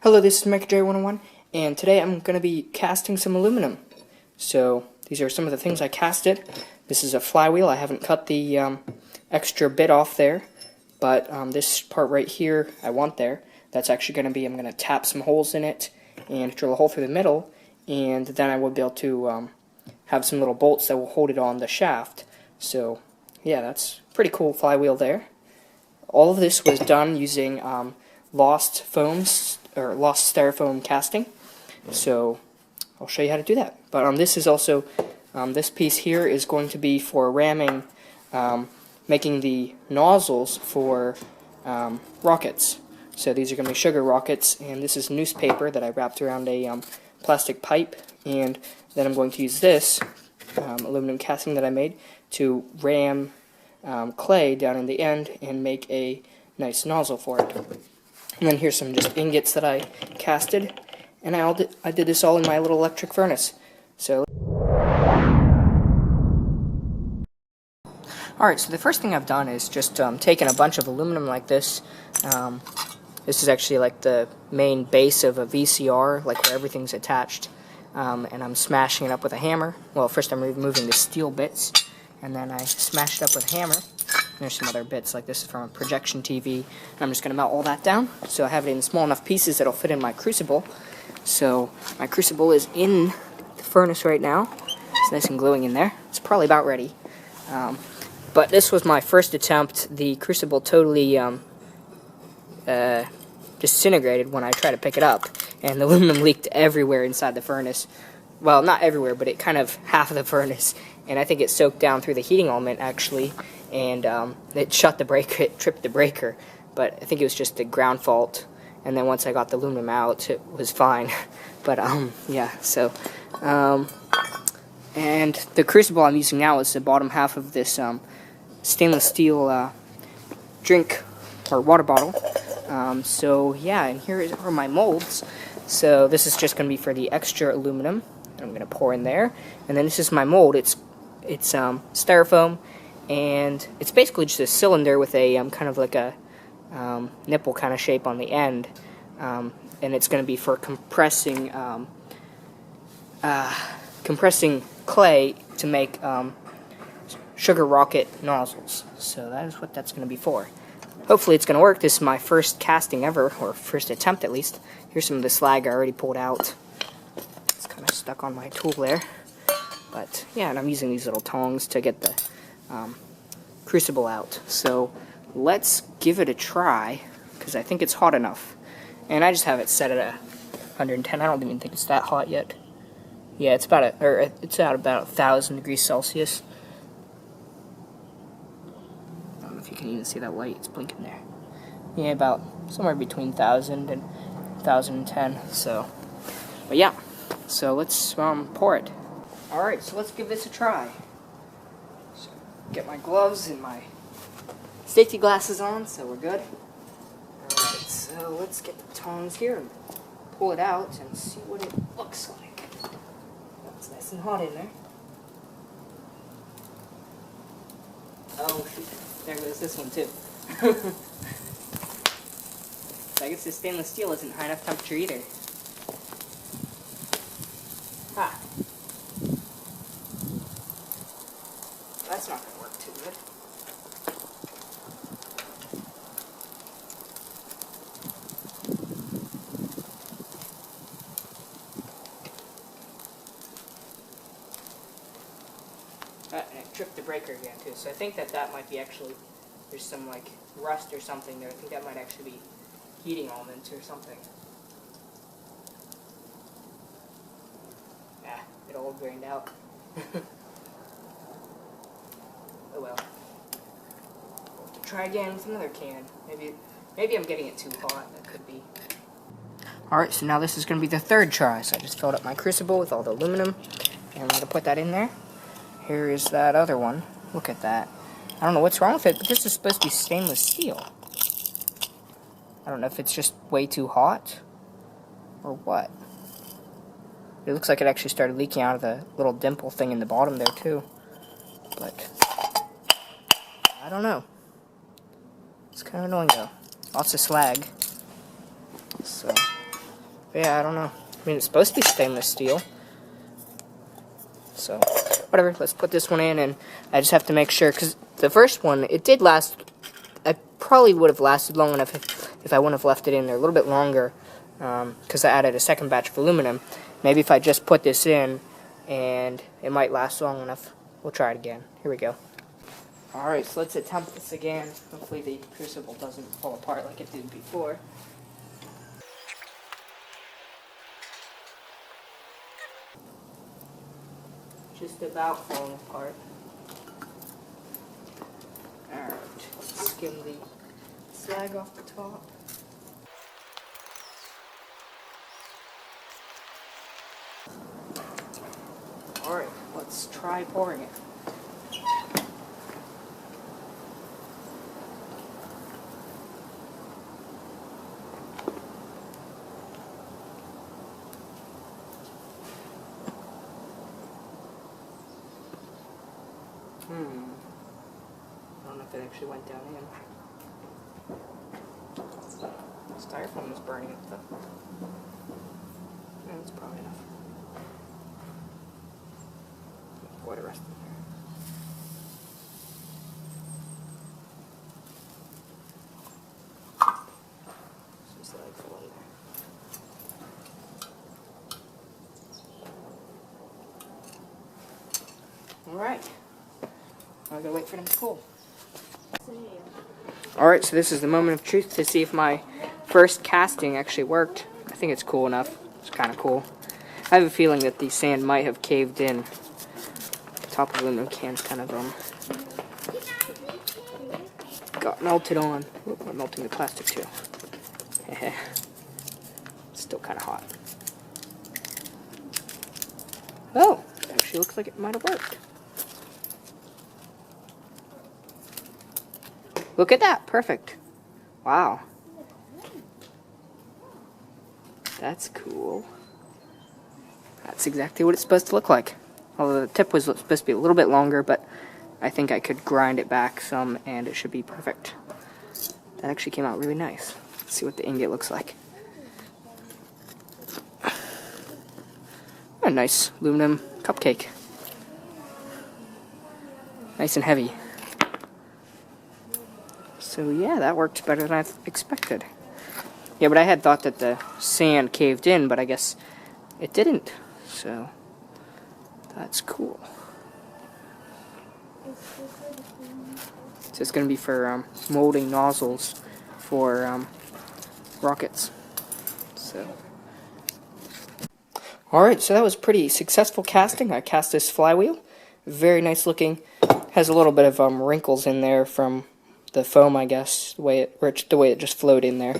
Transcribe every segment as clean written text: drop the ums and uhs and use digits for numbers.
Hello, this is MechaJ101, and today I'm going to be casting some aluminum. So, these are some of the things I casted. This is a flywheel. I haven't cut the extra bit off there, but this part right here I want there. That's actually going to be, I'm going to tap some holes in it and drill a hole through the middle, and then I will be able to have some little bolts that will hold it on the shaft. So, yeah, that's a pretty cool flywheel there. All of this was done using lost styrofoam casting. So I'll show you how to do that. But this is also, this piece here is going to be for ramming, making the nozzles for rockets. So these are going to be sugar rockets, and this is newspaper that I wrapped around a plastic pipe, and then I'm going to use this aluminum casting that I made to ram clay down in the end and make a nice nozzle for it. And then here's some just ingots that I casted, and I did this all in my little electric furnace. So, alright, so the first thing I've done is just taken a bunch of aluminum like this. This is actually like the main base of a VCR, like where everything's attached, and I'm smashing it up with a hammer. Well, first I'm removing the steel bits, and then I smash it up with a hammer. There's some other bits, like this is from a projection TV, and I'm just going to melt all that down, so I have it in small enough pieces that'll fit in my crucible. So, my crucible is in the furnace right now. It's nice and glowing in there. It's probably about ready. But this was my first attempt. The crucible totally disintegrated when I tried to pick it up, and the aluminum leaked everywhere inside the furnace. Well, not everywhere, but it kind of half of the furnace, and I think it soaked down through the heating element, actually, and it shut the breaker, it tripped the breaker, but I think it was just a ground fault, and then once I got the aluminum out, it was fine. But, yeah, so, and the crucible I'm using now is the bottom half of this stainless steel drink or water bottle. So, yeah, and here are my molds. So this is just going to be for the extra aluminum. I'm going to pour in there, and then this is my mold. It's styrofoam, and it's basically just a cylinder with a kind of like a nipple kind of shape on the end, and it's going to be for compressing clay to make sugar rocket nozzles. So that is what that's going to be for. Hopefully it's going to work. This is my first casting ever, or first attempt at least. Here's some of the slag I already pulled out. It's kind of stuck on my tool there. But yeah, and I'm using these little tongs to get the crucible out. So let's give it a try, because I think it's hot enough. And I just have it set at 110. I don't even think it's that hot yet. Yeah, it's at about 1,000 degrees Celsius. I don't know if you can even see that light. It's blinking there. Yeah, about somewhere between 1,000 and 1,010. So, but yeah. So let's pour it. Alright, so let's give this a try. So, get my gloves and my safety glasses on, so we're good. Alright, so let's get the tongs here and pull it out and see what it looks like. It's nice and hot in there. Oh, shoot. There goes this one, too. So I guess this stainless steel isn't high enough temperature either. Ha! That's not going to work too good. And it tripped the breaker again too, so I think that might be actually, there's some like rust or something there. I think that might actually be heating elements or something. Ah, it all drained out. Oh well. Try again with another can. Maybe I'm getting it too hot. That could be. Alright, so now this is going to be the third try. So I just filled up my crucible with all the aluminum, and I'm going to put that in there. Here is that other one. Look at that. I don't know what's wrong with it, but this is supposed to be stainless steel. I don't know if it's just way too hot or what. It looks like it actually started leaking out of the little dimple thing in the bottom there too. But I don't know. It's kind of annoying though. Lots of slag. So But yeah, I don't know. I mean, it's supposed to be stainless steel. So, whatever. Let's put this one in, and I just have to make sure, because the first one, it did last. I probably would have lasted long enough if I wouldn't have left it in there a little bit longer, because I added a second batch of aluminum. Maybe if I just put this in, and it might last long enough. We'll try it again. Here we go. Alright, so let's attempt this again. Hopefully the crucible doesn't fall apart like it did before. Just about falling apart. Alright, skim the slag off the top. Alright, let's try pouring it. I don't know if it actually went down in. Styrofoam is burning it though. Yeah, that's probably enough. Pour the rest in there. Some slag full in there. Alright. I'm gonna wait for them to cool. Alright, so this is the moment of truth to see if my first casting actually worked. I think it's cool enough. It's kind of cool. I have a feeling that the sand might have caved in. The top of the aluminum can's kind of got melted on. Oop, I'm melting the plastic too. It's still kind of hot. Oh, it actually looks like it might have worked. Look at that, perfect. Wow. That's cool. That's exactly what it's supposed to look like. Although the tip was supposed to be a little bit longer, but I think I could grind it back some and it should be perfect. That actually came out really nice. Let's see what the ingot looks like. A nice aluminum cupcake. Nice and heavy. So yeah, that worked better than I expected. Yeah, but I had thought that the sand caved in, but I guess it didn't. So that's cool. So it's going to be for molding nozzles for rockets. So. Alright, so that was pretty successful casting. I cast this flywheel. Very nice looking. Has a little bit of wrinkles in there from the foam, I guess, the way it just flowed in there.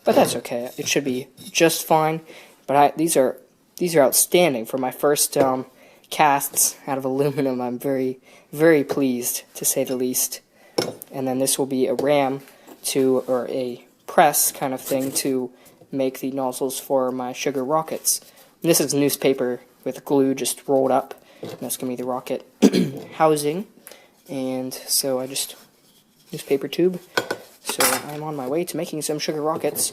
But that's okay. It should be just fine. But these are outstanding for my first casts out of aluminum. I'm very, very pleased, to say the least. And then this will be a ram or a press kind of thing to make the nozzles for my sugar rockets. And this is newspaper with glue just rolled up. And that's going to be the rocket housing. And so I just newspaper tube. So I'm on my way to making some sugar rockets.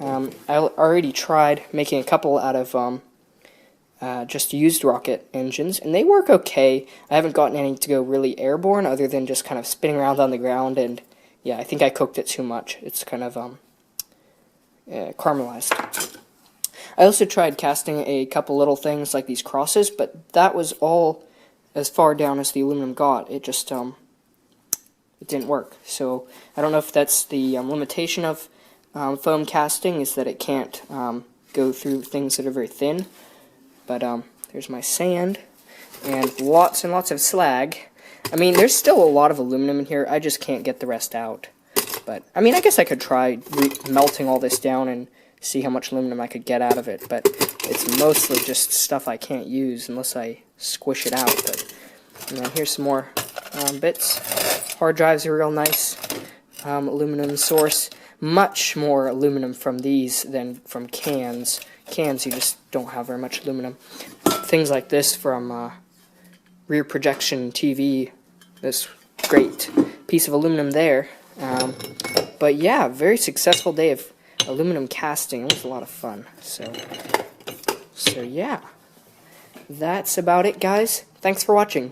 I already tried making a couple out of just used rocket engines, and they work okay. I haven't gotten any to go really airborne other than just kind of spinning around on the ground, and yeah, I think I cooked it too much. It's kind of caramelized. I also tried casting a couple little things like these crosses, but that was all as far down as the aluminum got. It just it didn't work. So I don't know if that's the limitation of foam casting, is that it can't go through things that are very thin. But there's my sand and lots of slag. I mean, there's still a lot of aluminum in here. I just can't get the rest out. But I mean, I guess I could try melting all this down and see how much aluminum I could get out of it. But it's mostly just stuff I can't use unless I squish it out. But and then here's some more bits. Hard drives are real nice. Aluminum source. Much more aluminum from these than from cans. Cans, you just don't have very much aluminum. Things like this from rear projection TV. This great piece of aluminum there. But yeah, very successful day of aluminum casting. It was a lot of fun. So yeah, that's about it, guys. Thanks for watching.